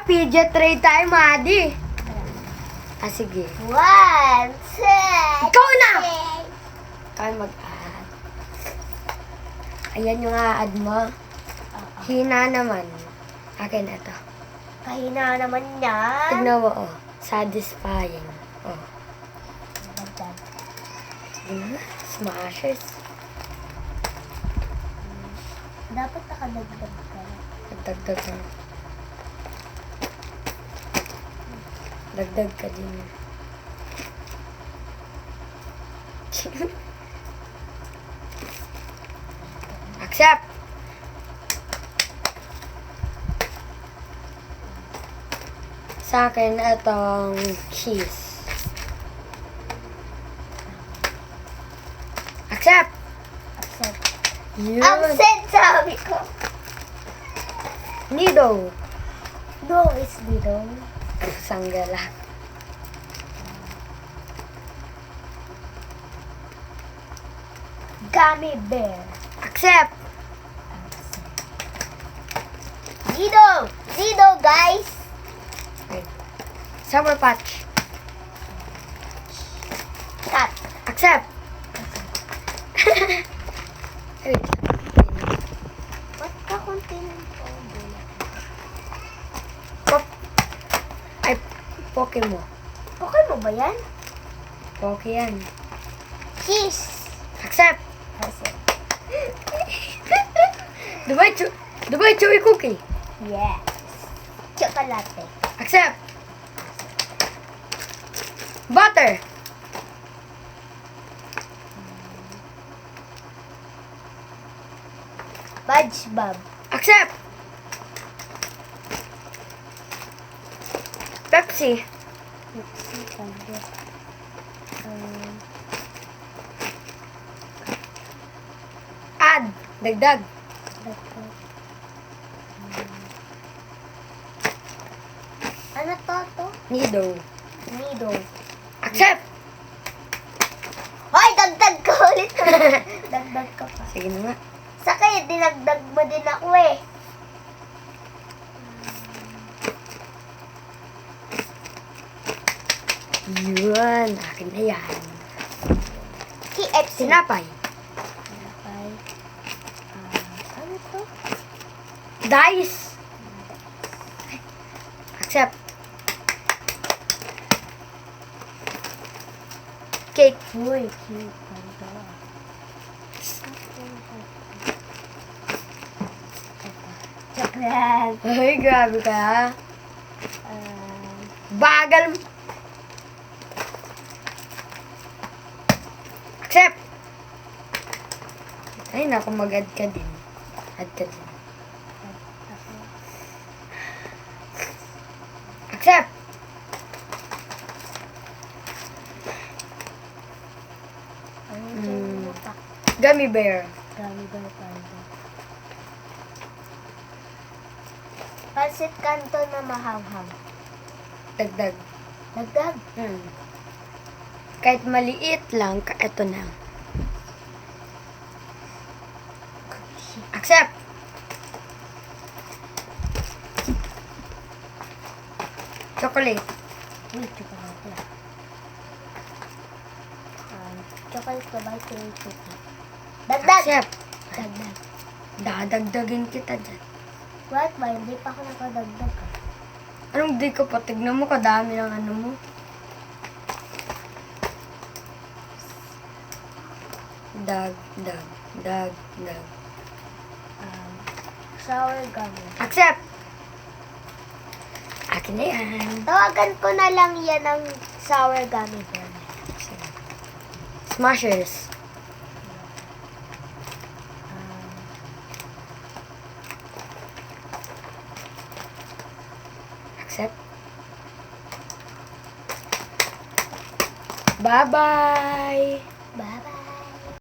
fidget tray tayo, Madi. Ah, sige. 1, 2, Ikaw na! Kaya mag-add. Ayan yung a-add mo. Hina naman. Akin ito. Kahina naman yan. Tignan mo, oh. Satisfying. Oh. Dagdag. Smashers. Dapat nakadagdag ka. Dagdag ka. Dagdag ka din. Accept! Sa akin, itong cheese. Accept! Accept. Yun. Accept, sabi ko. Nido. No is dito. Sanggala. Gummy bear. Accept! Dido! Dido, guys! Wait. Sour Patch. Cut. Accept! Wait. Ba't ka konti ng Pop. Ay, poke mo. Okay mo ba yan? Poke yan. Cheese. Accept! Accept. Dubai chewy cookie. Yes. Chocolate. Accept! Butter. Budge Bob. Accept! Pepsi. Add. Dagdag. Ano to? Nido. Nido. Accept! Hoy, dagdag ka ulit. Dagdag ka pa. Sige na nga. Sa kaya, dinagdag mo din ako eh. Yun. Akin na yan. KFC. Sinapay. Sinapay. Ano to? Dice. Accept. Cake. Uy, cute. Ganda. Chocolate. Ay, grabe ka. Bagal. Accept. Ay, naku, mag-add ka din. Add ka din. Accept. Gummy bear. Gummy bear panda. Pansit kanto na mahanghang. Dagdag. Dagdag. Kahit maliit lang, eto na. Accept. Chocolate. Uy, chocolate. Chocolate na ba ito yung cookie? Dagdag! Accept. Dagdag. Dadagdagin kita dyan. What ba? Hindi pa ako nakadagdag ka. Anong di ko pa? Tignan mo, kadami ng ano mo. Dag. Sour gummy. Accept! Akin na yan. Tawagan ko na lang yan ng sour gummy bear. Smashers. Accept. Bye-bye!